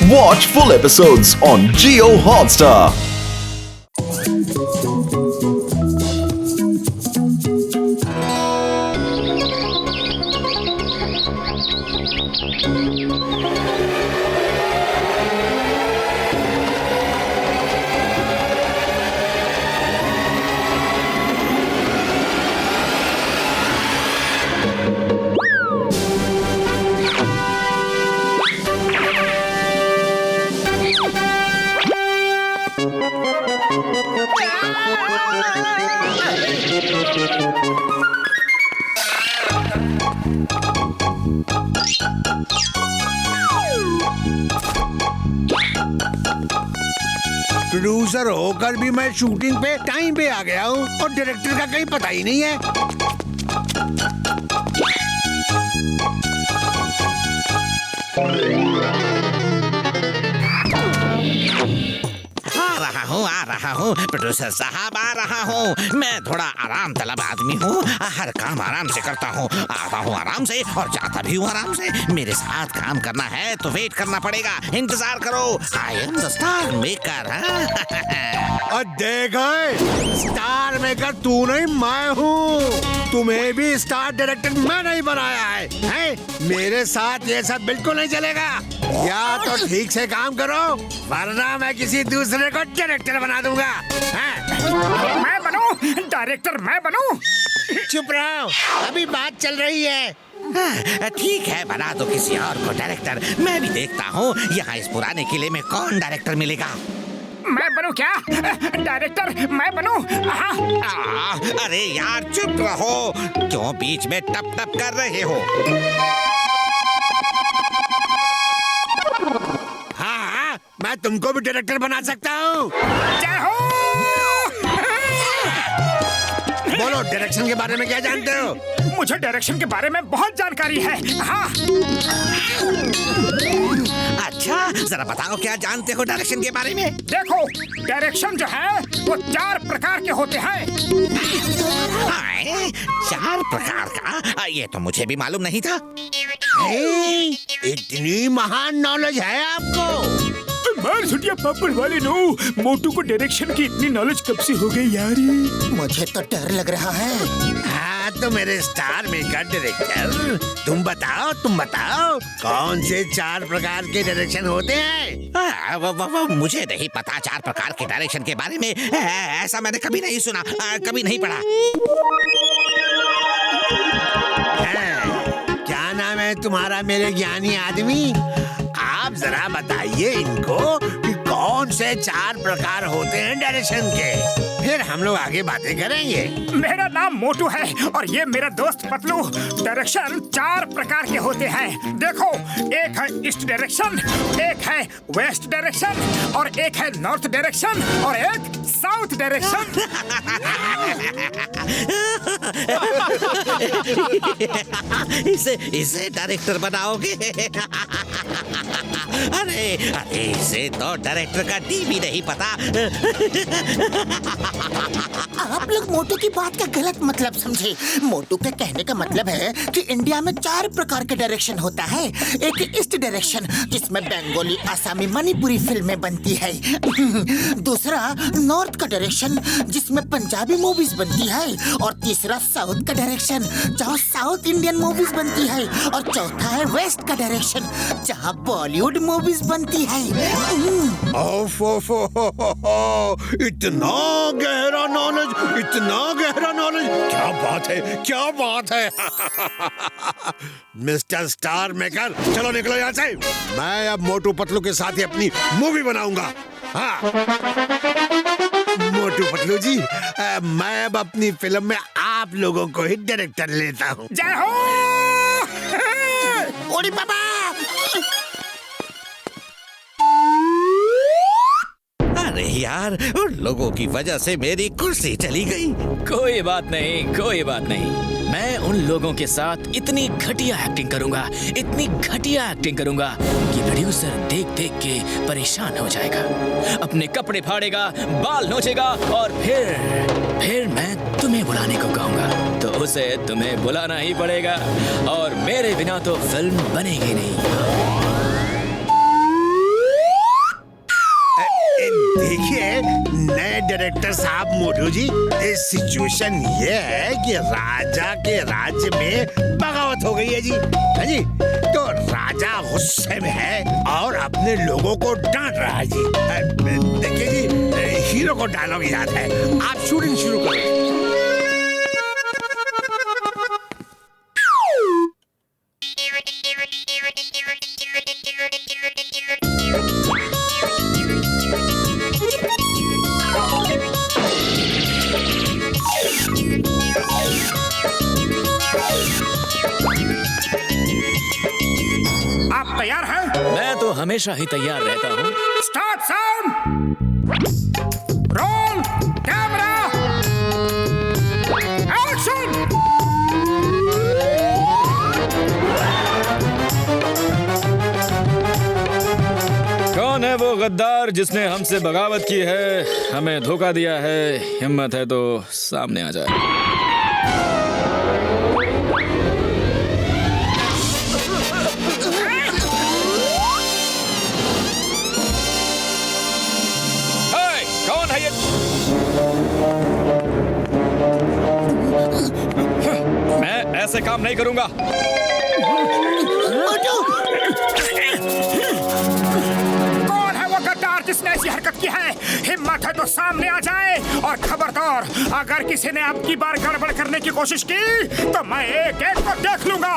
Watch full episodes on Jio Hotstar. Producer होकर भी मैं शूटिंग पे टाइम पे आ गया हूँ और डायरेक्टर का कहीं पता ही नहीं है। आ रहा हूँ प्रोड्यूसर साहब, आ रहा हूँ। मैं थोड़ा आराम तलब आदमी हूँ, हर काम आराम से करता हूँ, आता हूँ आराम से और जाता भी हूँ आराम से। मेरे साथ काम करना है तो वेट करना पड़ेगा, इंतजार करो। I am the star maker. और देखो, स्टार मेकर तू नहीं मैं हूँ। तुम्हें भी स्टार डायरेक्टर मैं नहीं बनाया है? मेरे साथ ये सब बिल्कुल नहीं चलेगा। या तो ठीक से काम करो वरना मैं किसी दूसरे को डायरेक्टर बना दूंगा। मैं बनूं डायरेक्टर, मैं बनूं? चुप रहो, अभी बात चल रही है। ठीक है, बना दो किसी और को डायरेक्टर। मैं भी देखता हूँ यहाँ इस पुराने किले में कौन डायरेक्टर मिलेगा। मैं बनूं क्या डायरेक्टर? मैं बनूं? अरे यार चुप रहो, क्यों बीच में टप टप कर रहे हो? हाँ, मैं तुमको भी डायरेक्टर बना सकता हूँ। जय हो। बोलो, डायरेक्शन के बारे में क्या जानते हो? मुझे डायरेक्शन के बारे में बहुत जानकारी है। हाँ। अच्छा, जरा बताओ क्या जानते हो डायरेक्शन के बारे में? देखो, डायरेक्शन जो है वो 4 प्रकार के होते हैं। 4 प्रकार का? ये तो मुझे भी मालूम नहीं था। इतनी महान नॉलेज है आपको? मार छुटिया पापड़ वाले नो, मोटू को डायरेक्शन की इतनी नॉलेज कब से हो गई यार? मुझे तो डर लग रहा है। हाँ तो मेरे स्टार मेकर डायरेक्टर, तुम बताओ कौन से 4 प्रकार के डायरेक्शन होते हैं? मुझे नहीं पता 4 प्रकार के डायरेक्शन के बारे में। ऐसा मैंने कभी नहीं सुना, कभी नहीं पढ़ा। क्या नाम है तुम्हारा मेरे ज्ञानी आदमी? आप जरा बताइए इनको कि कौन से 4 प्रकार होते हैं डायरेक्शन के, फिर हम लोग आगे बातें करेंगे। मेरा नाम मोटू है और ये मेरा दोस्त पतलू। डायरेक्शन 4 प्रकार के होते हैं। देखो, एक है ईस्ट डायरेक्शन, एक है वेस्ट डायरेक्शन और एक है नॉर्थ डायरेक्शन और एक साउथ डायरेक्शन। इसे डायरेक्टर बनाओगे? अरे इसे तो डायरेक्टर का डी भी नहीं पता। आप लोग मोटू की बात का गलत मतलब समझे। मोटू के कहने का मतलब है कि इंडिया में 4 प्रकार के डायरेक्शन होता है। एक ईस्ट डायरेक्शन जिसमें बंगाली, आसामी, मणिपुरी फिल्में बनती है। दूसरा नॉर्थ का डायरेक्शन जिसमें पंजाबी मूवीज बनती है। और तीसरा साउथ का डायरेक्शन जहाँ साउथ इंडियन मूवीज बनती है। और चौथा है वेस्ट का डायरेक्शन जहाँ बॉलीवुड मूवीज बनती है। इतना गहरा नॉलेज, इतना गहरा नॉलेज, क्या बात है। मिस्टर स्टार मेकर, चलो निकलो यहाँ से। मैं अब मोटू पतलू के साथ ही अपनी मूवी बनाऊंगा। हाँ मोटू पतलू जी, मैं अब अपनी फिल्म में आप लोगों को ही डायरेक्टर लेता हूँ। जय हो। ओरे बाबा, अरे यार, उन लोगों की वजह से मेरी कुर्सी चली गई। कोई बात नहीं। मैं उन लोगों के साथ इतनी घटिया एक्टिंग करूंगा कि प्रोड्यूसर देख देख के परेशान हो जाएगा, अपने कपड़े फाड़ेगा, बाल नोचेगा और फिर मैं तुम्हें बुलाने को कहूंगा तो उसे तुम्हें बुलाना ही पड़ेगा और मेरे बिना तो फिल्म बनेगी नहीं। डायरेक्टर साहब मोटू जी, इस सिचुएशन ये है कि राजा के राज्य में बगावत हो गई है जी। है जी, तो राजा गुस्से में है और अपने लोगों को डांट रहा है जी। देखिए जी, हीरो को डायलॉग याद है, आप शूटिंग शुरू करो। आप तैयार हैं? मैं तो हमेशा ही तैयार रहता हूँ। Start sound, roll camera, action. कौन है वो गद्दार जिसने हमसे बगावत की है, हमें धोखा दिया है? हिम्मत है तो सामने आ जाए। कौन है ये? मैं ऐसे काम नहीं करूंगा। कौन है वो गद्दार जिसने ऐसी हरकत की है? हिम्मत है तो सामने आ जाए, और खबरदार अगर किसी ने अब की बार गड़बड़ करने की कोशिश की तो मैं एक एक को देख लूंगा।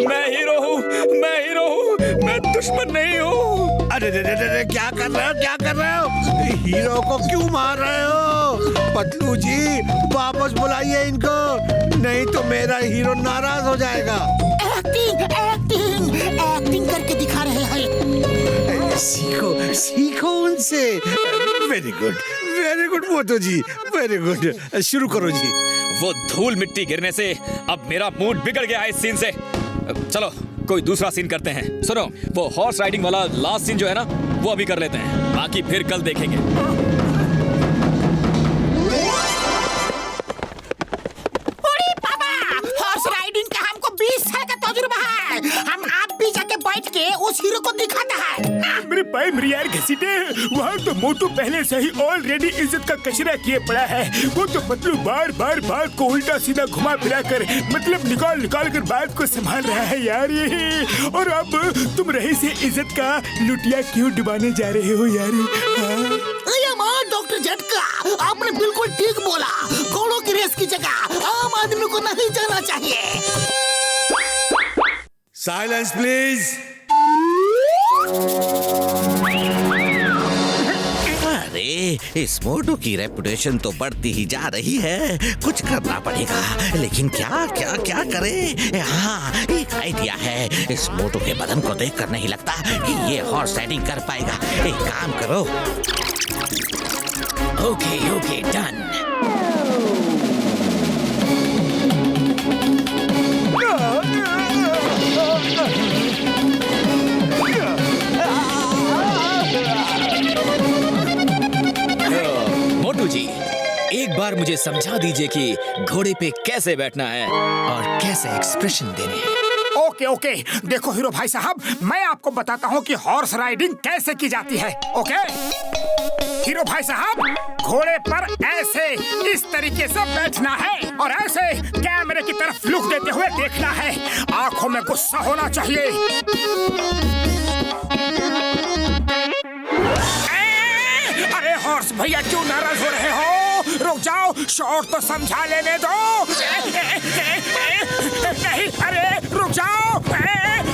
मैं हीरो हूँ, मैं हीरो हूँ, मैं दुश्मन नहीं हूँ। अरे क्या कर रहे हो, क्या कर रहे हो? हीरो को क्यों मार रहे हो? पतलू जी, वापस बुलाइए इनको, नहीं तो मेरा हीरो नाराज हो जाएगा। एक्टिंग एक्टिंग एक्टिंग करके दिखा रहे हैं। सीखो सीखो उनसे। वेरी गुड मोटू जी, वेरी गुड। शुरू करो जी। वो धूल मिट्टी गिरने से अब मेरा मूड बिगड़ गया है इस सीन से। चलो कोई दूसरा सीन करते हैं। सुनो, वो हॉर्स राइडिंग वाला लास्ट सीन जो है ना, वो अभी कर लेते हैं, बाकी फिर कल देखेंगे। हॉर्स राइडिंग का हमको 20 साल का तजुर्बा है। हम आप भी जाके बैठ के उस हीरो को दिखाता है। मेरे भाई मेरी यार घसीटे, वहाँ तो मोटू पहले से ही ऑलरेडी इज्जत का कचरा किए पड़ा है। वो तो पतलू बार बार बात को उल्टा सीधा घुमा फिरा कर, मतलब निकाल निकाल कर बात को संभाल रहा है यार ये। और अब तुम रही से इज्जत का लुटिया क्यों डुबाने जा रहे हो यार? डॉक्टर झटका, आपने बिल्कुल ठीक बोला। घोड़ों की रेस की जगह आम आदमी को नहीं जाना चाहिए। Silence please. अरे इस मोटू की रेपुटेशन तो बढ़ती ही जा रही है, कुछ करना पड़ेगा। लेकिन क्या क्या क्या करे? हाँ, एक आइडिया है। इस मोटू के बदन को देखकर नहीं लगता कि ये हॉर्स राइडिंग कर पाएगा। एक काम करो। Okay done. मोटू जी, एक बार मुझे समझा दीजिए कि घोड़े पे कैसे बैठना है और कैसे एक्सप्रेशन देने हैं। ओके, देखो हीरो भाई साहब, मैं आपको बताता हूँ कि हॉर्स राइडिंग कैसे की जाती है। ओके हीरो भाई साहब, घोड़े पर ऐसे इस तरीके से बैठना है और ऐसे कैमरे की तरफ लुक देते हुए देखना है। आंखों में गुस्सा होना चाहिए। अरे हॉर्स भैया क्यों नाराज हो रहे हो? रुक जाओ, शॉट तो समझा लेने दो। नहीं, अरे रुक जाओ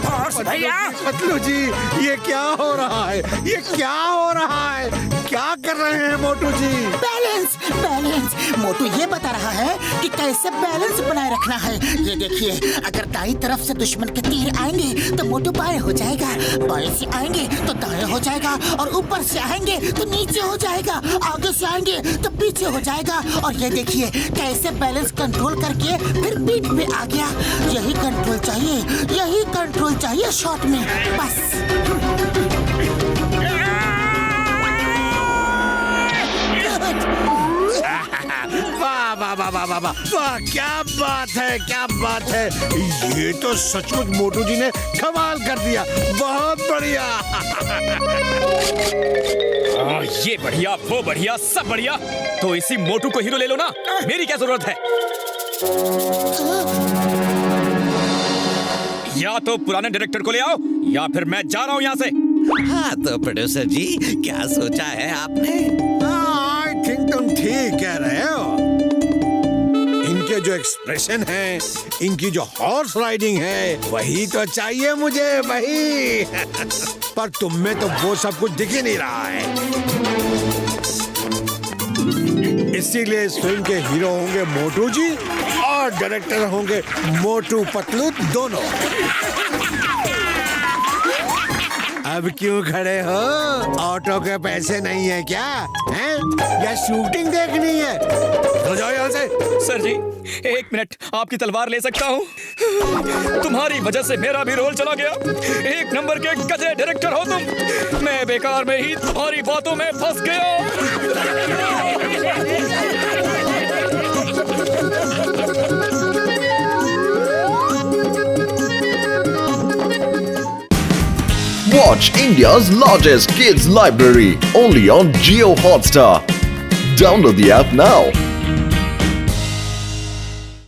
हॉर्स भैया। पतलू जी, ये क्या हो रहा है? ये क्या हो रहा है? क्या कर रहे हैं मोटू जी? Balance balance. मोटू ये बता रहा है कि कैसे बैलेंस बनाए रखना है। ये देखिए, अगर दाईं तरफ से दुश्मन के तीर आएंगे तो मोटू बाएं हो जाएगा, बाएं से आएंगे तो दाएं हो जाएगा, और ऊपर से आएंगे तो नीचे हो जाएगा, आगे से आएंगे तो पीछे हो जाएगा। और ये देखिए कैसे बैलेंस कंट्रोल करके फिर बीट पे आ गया। यही कंट्रोल चाहिए, यही कंट्रोल चाहिए शॉट में, बस। वाह वाह वाह वाह वाह, क्या बात है, क्या बात है। ये तो सचमुच मोटू जी ने कमाल कर दिया, बहुत बढ़िया। ये बढ़िया, वो बढ़िया, सब बढ़िया। तो इसी मोटू को हीरो ले लो ना, मेरी क्या जरूरत है। या तो पुराने डायरेक्टर को ले आओ या फिर मैं जा रहा हूँ यहाँ से। हाँ तो प्रोड्यूसर जी, क्या सोचा है आपने? आई थिंक तुम ठीक कह रहे हो। इनके जो एक्सप्रेशन है, इनकी जो हॉर्स राइडिंग है, वही तो चाहिए मुझे, वही। पर तुम में तो वो सब कुछ दिख ही नहीं रहा है। इसीलिए इस फिल्म के हीरो होंगे मोटू जी और डायरेक्टर होंगे मोटू पतलू दोनों। अब क्यों खड़े हो? ऑटो के पैसे नहीं है क्या? हैं? या शूटिंग देखनी है? हो जाओ यहाँ से। सर जी, 1 मिनट आपकी तलवार ले सकता हूँ? तुम्हारी वजह से मेरा भी रोल चला गया। 1 नंबर के गधे डायरेक्टर हो तुम। मैं बेकार में ही तुम्हारी बातों में फंस गया। Watch India's largest kids library only on Jio Hotstar. Download the app now.